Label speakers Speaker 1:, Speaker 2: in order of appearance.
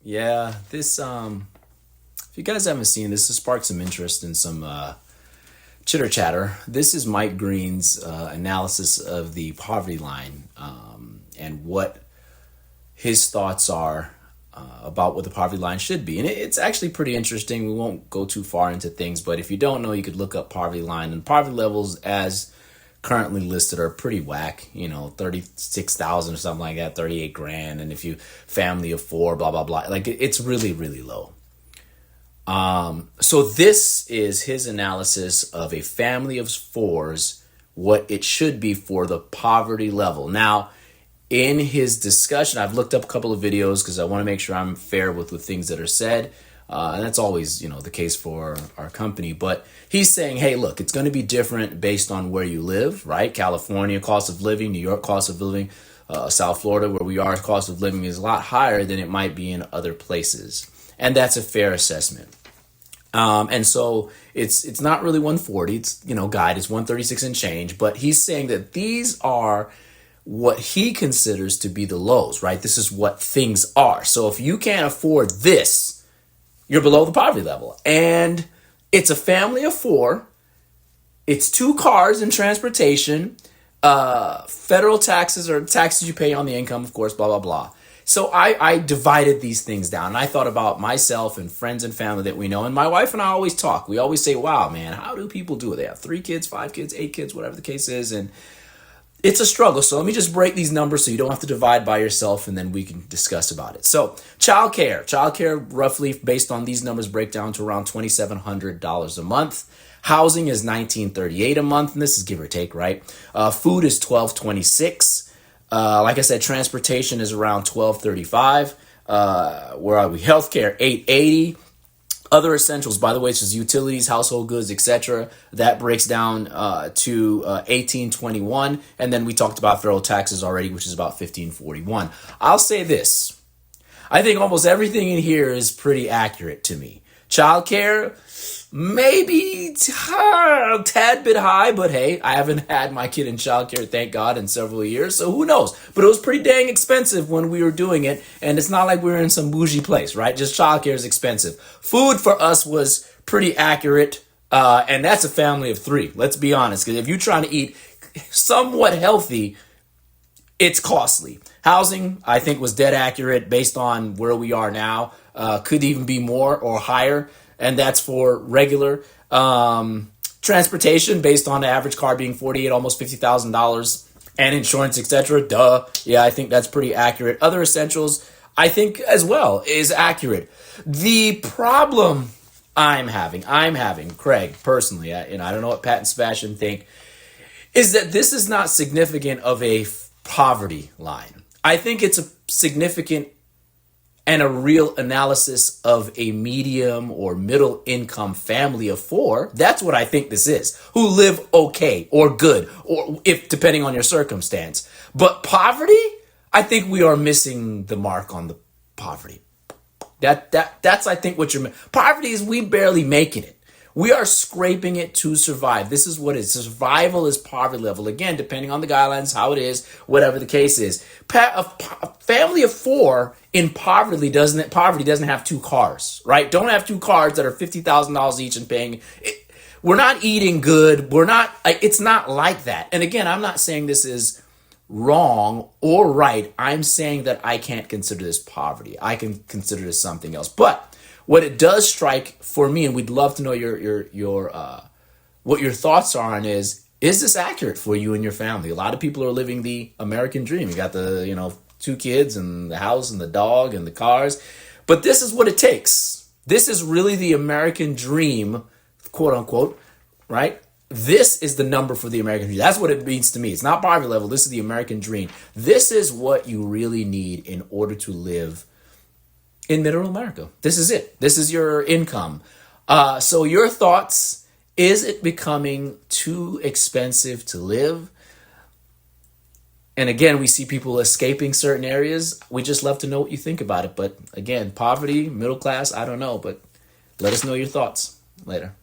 Speaker 1: Yeah, this if you guys haven't seen this has sparked some interest in some chitter chatter. This is Mike Green's analysis of the poverty line, and what his thoughts are about what the poverty line should be. And it's actually pretty interesting. We won't go too far into things, but if you don't know, you could look up poverty line, and poverty levels as currently listed are pretty whack, 36,000 or something like that, 38 grand. And if you family of four, blah, blah, blah, like it's really, really low. So this is his analysis of a family of fours, what it should be for the poverty level. Now, in his discussion, I've looked up a couple of videos because I want to make sure I'm fair with the things that are said. And that's always, the case for our company. But he's saying, hey, look, it's going to be different based on where you live, right? California, cost of living, New York, cost of living, South Florida, where we are, cost of living is a lot higher than it might be in other places. And that's a fair assessment. And so it's not really 140. It's, guide is 136 and change. But he's saying that these are what he considers to be the lows, right? This is what things are. So if you can't afford this, you're below the poverty level. And it's a family of four. It's 2 cars and transportation. Federal taxes or taxes you pay on the income, of course, blah, blah, blah. So I divided these things down. And I thought about myself and friends and family that we know. And my wife and I always talk. We always say, wow, man, how do people do it? They have 3 kids, 5 kids, 8 kids, whatever the case is. And it's a struggle. So let me just break these numbers so you don't have to divide by yourself, and then we can discuss about it. So childcare roughly based on these numbers break down to around $2,700 a month. Housing is $1,938 a month, and this is give or take, right? Food is $1,226. Like I said, transportation is around $1,235. Where are we? Healthcare, $880. Other essentials, by the way, such as utilities, household goods, etc. That breaks down to $1,821, and then we talked about federal taxes already, which is about $1,541. I'll say this: I think almost everything in here is pretty accurate to me. Childcare, maybe a tad bit high, but hey, I haven't had my kid in childcare, thank God, in several years, so who knows? But it was pretty dang expensive when we were doing it, and it's not like we were in some bougie place, right? Just childcare is expensive. Food for us was pretty accurate, and that's a family of 3. Let's be honest, because if you're trying to eat somewhat healthy, it's costly. Housing, I think, was dead accurate based on where we are now. Could even be more or higher, and that's for regular. Transportation, based on the average car being $48, almost $50,000, and insurance, etc. Duh. Yeah, I think that's pretty accurate. Other essentials, I think as well, is accurate. The problem I'm having, Craig, personally, and I don't know what Pat and Sebastian think, is that this is not significant of a poverty line. I think it's a significant and a real analysis of a medium or middle income family of 4. That's what I think this is, who live okay or good, or if depending on your circumstance. But poverty, I think we are missing the mark on the poverty. That's I think what you're poverty is we barely making it. We are scraping it to survive. This is what it is. Survival is poverty level. Again, depending on the guidelines, how it is, whatever the case is. A family of 4 in poverty doesn't have 2 cars, right? Don't have 2 cars that are $50,000 each and paying. We're not eating good. It's not like that. And again, I'm not saying this is wrong or right. I'm saying that I can't consider this poverty. I can consider this something else. But what it does strike for me, and we'd love to know your what your thoughts are on is this accurate for you and your family? A lot of people are living the American dream. You got the 2 kids and the house and the dog and the cars, but this is what it takes. This is really the American dream, quote unquote, right? This is the number for the American dream. That's what it means to me. It's not poverty level. This is the American dream. This is what you really need in order to live in middle America. This is it. This is your income. So your thoughts, is it becoming too expensive to live? And again, we see people escaping certain areas. We just love to know what you think about it. But again, poverty, middle class, I don't know. But let us know your thoughts later.